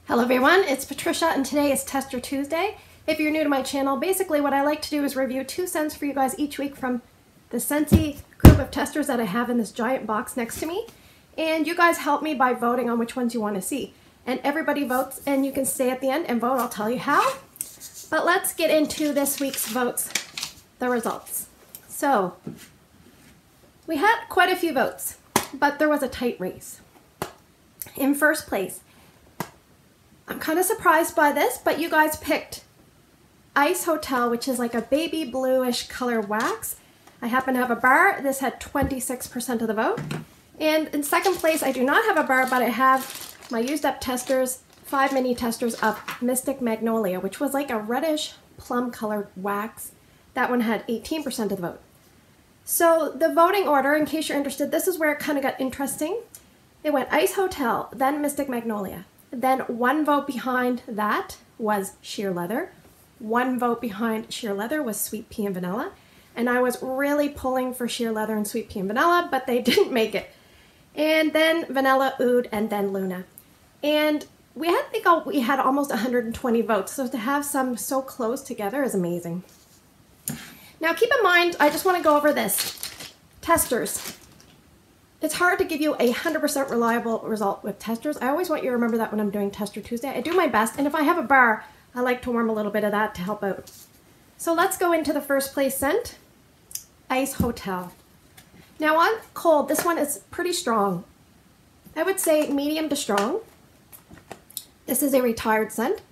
Hello everyone, it's Patricia and today is Tester Tuesday. If you're new to my channel, basically what I like to do is review 2 scents for you guys each week from the Scentsy group of testers that I have in this giant box next to me. And you guys help me by voting on which ones you want to see. And everybody votes, and you can stay at the end and vote. I'll tell you how. But let's get into this week's votes, the results. So, we had quite a few votes, but there was a tight race. In first place, I'm kind of surprised by this, but you guys picked Ice Hotel, which is like a baby bluish color wax. I happen to have a bar. This had 26% of the vote. And in second place, I do not have a bar, but I have my used up testers, 5 mini testers of Mystic Magnolia, which was like a reddish plum colored wax. That one had 18% of the vote. So the voting order, in case you're interested, this is where it kind of got interesting. It went Ice Hotel, then Mystic Magnolia. Then 1 vote behind that was Sheer Leather. 1 vote behind Sheer Leather was Sweet Pea and Vanilla. And I was really pulling for Sheer Leather and Sweet Pea and Vanilla, but they didn't make it. And then Vanilla, Oud, and then Luna. And we had almost 120 votes, so to have some so close together is amazing. Now keep in mind, I just want to go over this. Testers. It's hard to give you a 100% reliable result with testers. I always want you to remember that when I'm doing Tester Tuesday. I do my best, and if I have a bar, I like to warm a little bit of that to help out. So let's go into the first place scent, Ice Hotel. Now on cold, this one is pretty strong. I would say medium to strong. This is a retired scent.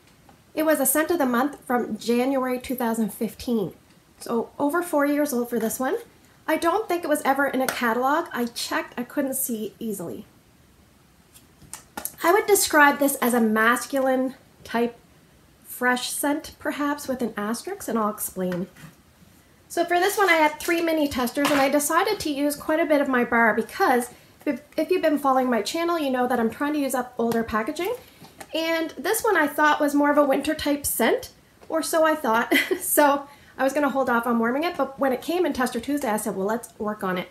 It was a scent of the month from January 2015. So over 4 years old for this one. I don't think it was ever in a catalog. I checked, I couldn't see easily. I would describe this as a masculine type fresh scent, perhaps with an asterisk, and I'll explain. So for this one, I had 3 mini testers, and I decided to use quite a bit of my bar because if you've been following my channel, you know that I'm trying to use up older packaging. And this one I thought was more of a winter type scent, or so I thought. So I was going to hold off on warming it, but when it came in Tester Tuesday, I said, well, let's work on it.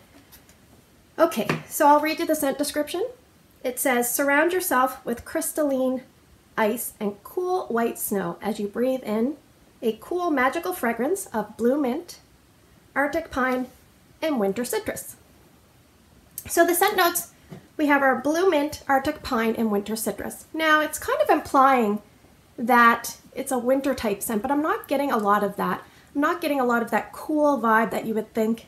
Okay, so I'll read you the scent description. It says, surround yourself with crystalline ice and cool white snow as you breathe in a cool magical fragrance of blue mint, Arctic pine, and winter citrus. So the scent notes, we have our blue mint, Arctic pine, and winter citrus. Now, it's kind of implying that it's a winter type scent, but I'm not getting a lot of that. I'm not getting a lot of that cool vibe that you would think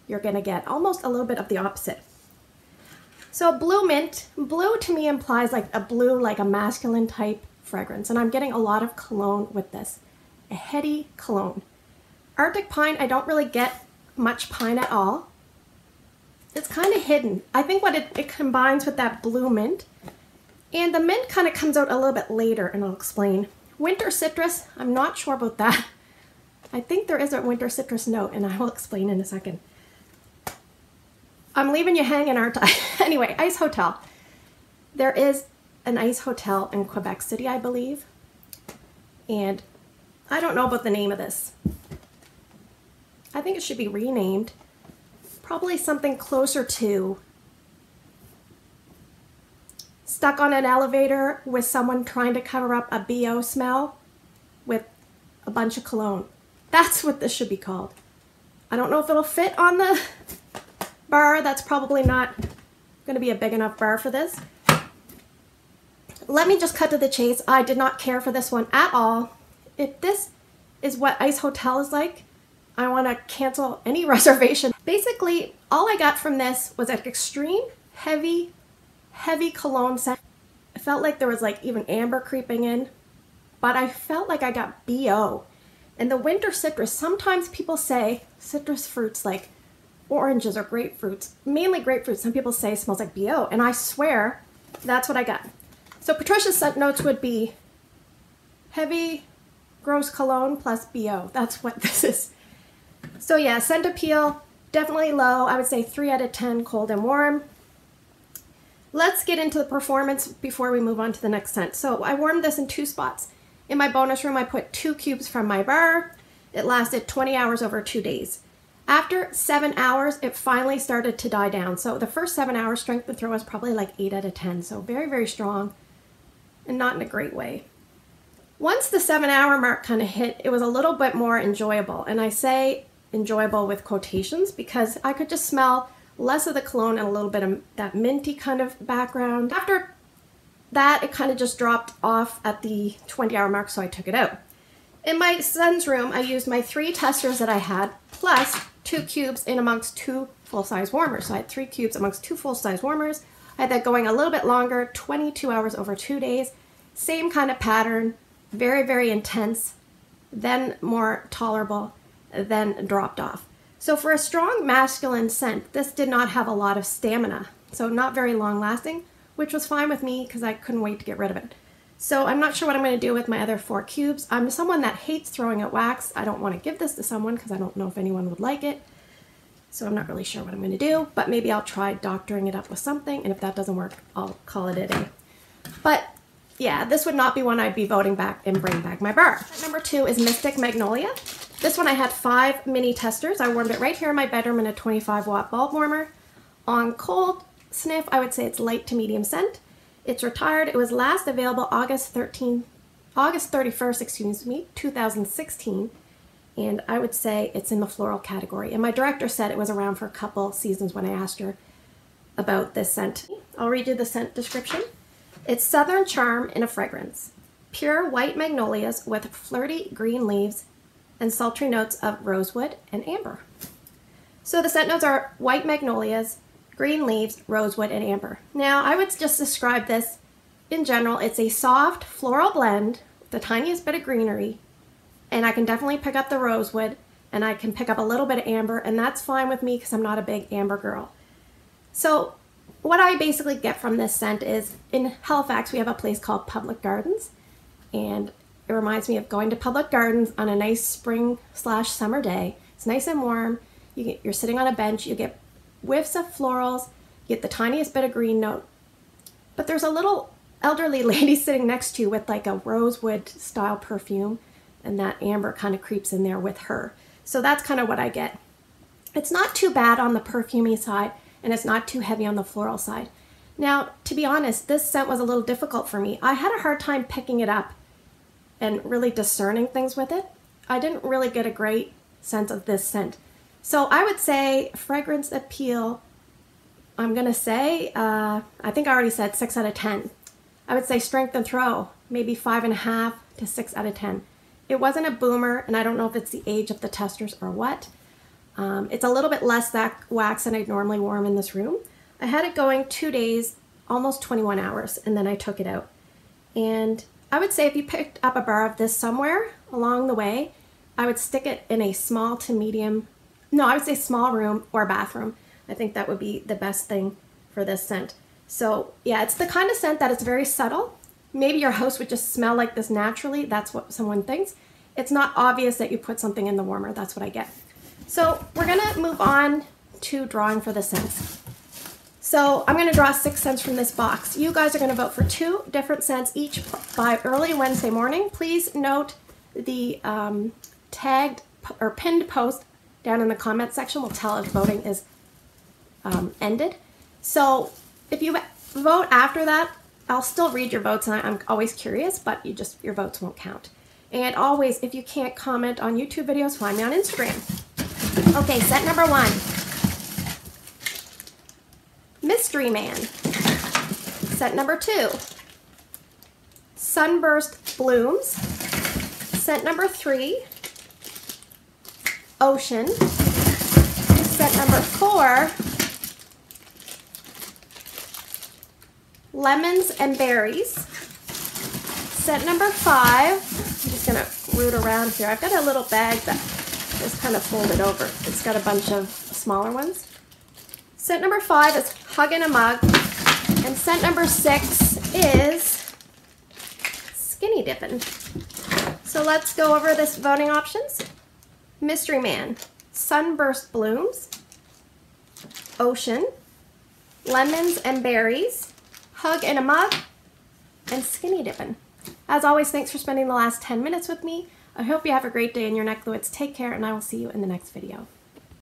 you're going to get. Almost a little bit of the opposite. So blue mint, blue to me implies like a masculine type fragrance. And I'm getting a lot of cologne with this. A heady cologne. Arctic pine, I don't really get much pine at all. It's kind of hidden. I think what it combines with that blue mint. And the mint kind of comes out a little bit later, and I'll explain. Winter citrus, I'm not sure about that. I think there is a winter citrus note, and I will explain in a second. I'm leaving you hanging, aren't I? Anyway, Ice Hotel. There is an Ice Hotel in Quebec City, I believe. And I don't know about the name of this. I think it should be renamed. Probably something closer to stuck on an elevator with someone trying to cover up a BO smell with a bunch of cologne. That's what this should be called. I don't know if it'll fit on the bar. That's probably not going to be a big enough bar for this. Let me just cut to the chase. I did not care for this one at all. If this is what Ice Hotel is like, I want to cancel any reservation. Basically, all I got from this was an extreme, heavy cologne scent. I felt like there was like even amber creeping in, but I felt like I got BO. And the winter citrus, sometimes people say citrus fruits like oranges or grapefruits, mainly grapefruits, some people say smells like BO, and I swear that's what I got. So Patricia's scent notes would be heavy, gross cologne plus BO. That's what this is. So yeah, scent appeal, definitely low. I would say 3 out of 10, cold and warm. Let's get into the performance before we move on to the next scent. So I warmed this in 2 spots. In my bonus room, I put 2 cubes from my bar. It lasted 20 hours over 2 days. After 7 hours, it finally started to die down. So the first 7 hours, strength and throw was probably like 8 out of 10. So very, very strong. and not in a great way. Once the 7-hour mark kind of hit, it was a little bit more enjoyable. And I say enjoyable with quotations because I could just smell less of the cologne and a little bit of that minty kind of background. After that, it kind of just dropped off at the 20-hour mark, so I took it out. In my son's room, I used my 3 testers that I had, plus 2 cubes in amongst 2 full-size warmers. So I had 3 cubes amongst 2 full-size warmers. I had that going a little bit longer, 22 hours over 2 days. Same kind of pattern, very, very intense, then more tolerable, then dropped off. So for a strong masculine scent, this did not have a lot of stamina, so not very long lasting, which was fine with me because I couldn't wait to get rid of it. So I'm not sure what I'm going to do with my other 4 cubes. I'm someone that hates throwing out wax. I don't want to give this to someone because I don't know if anyone would like it. So I'm not really sure what I'm going to do, but maybe I'll try doctoring it up with something, and if that doesn't work, I'll call it a day. But yeah, this would not be one I'd be voting back and bring back my bar. Number 2 is Mystic Magnolia. This one I had 5 mini testers. I warmed it right here in my bedroom in a 25-watt bulb warmer. On cold sniff, I would say it's light to medium scent. It's retired. It was last available August 31st, 2016. And I would say it's in the floral category. And my director said it was around for a couple seasons when I asked her about this scent. I'll read you the scent description. It's Southern Charm in a fragrance. Pure white magnolias with flirty green leaves and sultry notes of rosewood and amber. So the scent notes are white magnolias, green leaves, rosewood, and amber. Now, I would just describe this in general. It's a soft floral blend, the tiniest bit of greenery, and I can definitely pick up the rosewood, and I can pick up a little bit of amber, and that's fine with me because I'm not a big amber girl. So what I basically get from this scent is, in Halifax, we have a place called Public Gardens, and it reminds me of going to Public Gardens on a nice spring/summer day. It's nice and warm. You're sitting on a bench. You get whiffs of florals. You get the tiniest bit of green note. But there's a little elderly lady sitting next to you with like a rosewood style perfume, and that amber kind of creeps in there with her. So that's kind of what I get. It's not too bad on the perfumey side, and it's not too heavy on the floral side. Now, to be honest, this scent was a little difficult for me. I had a hard time picking it up and really discerning things with it. I didn't really get a great sense of this scent. So I would say fragrance appeal, I'm going to say, I think I already said 6 out of 10. I would say strength and throw, maybe 5.5 to 6 out of 10. It wasn't a boomer, and I don't know if it's the age of the testers or what. It's a little bit less that wax than I'd normally warm in this room. I had it going 2 days, almost 21 hours, and then I took it out. And I would say if you picked up a bar of this somewhere along the way, I would stick it in a small to medium, no, I would say small room or bathroom. I think that would be the best thing for this scent. So yeah, it's the kind of scent that is very subtle. Maybe your house would just smell like this naturally. That's what someone thinks. It's not obvious that you put something in the warmer. That's what I get. So we're gonna move on to drawing for the scents. So I'm gonna draw 6 scents from this box. You guys are gonna vote for 2 different scents each by early Wednesday morning. Please note the tagged or pinned post down in the comment section will tell if voting is ended. So if you vote after that, I'll still read your votes, and I'm always curious, but your votes won't count. And always, if you can't comment on YouTube videos, find me on Instagram. Okay, scent number 1. Mystery Man. Scent number 2. Sunburst Blooms. Scent number 3. Ocean. Scent number 4. Lemons and Berries. Scent number 5. I'm just going to root around here. I've got a little bag that is kind of folded over. It's got a bunch of smaller ones. Scent number 5 is Hug in a Mug. And scent number 6 is Skinny Dippin'. So let's go over this voting options. Mystery Man, Sunburst Blooms, Ocean, Lemons and Berries, Hug in a Mug, and Skinny Dippin'. As always, thanks for spending the last 10 minutes with me. I hope you have a great day in your neck fluids. Take care, and I will see you in the next video.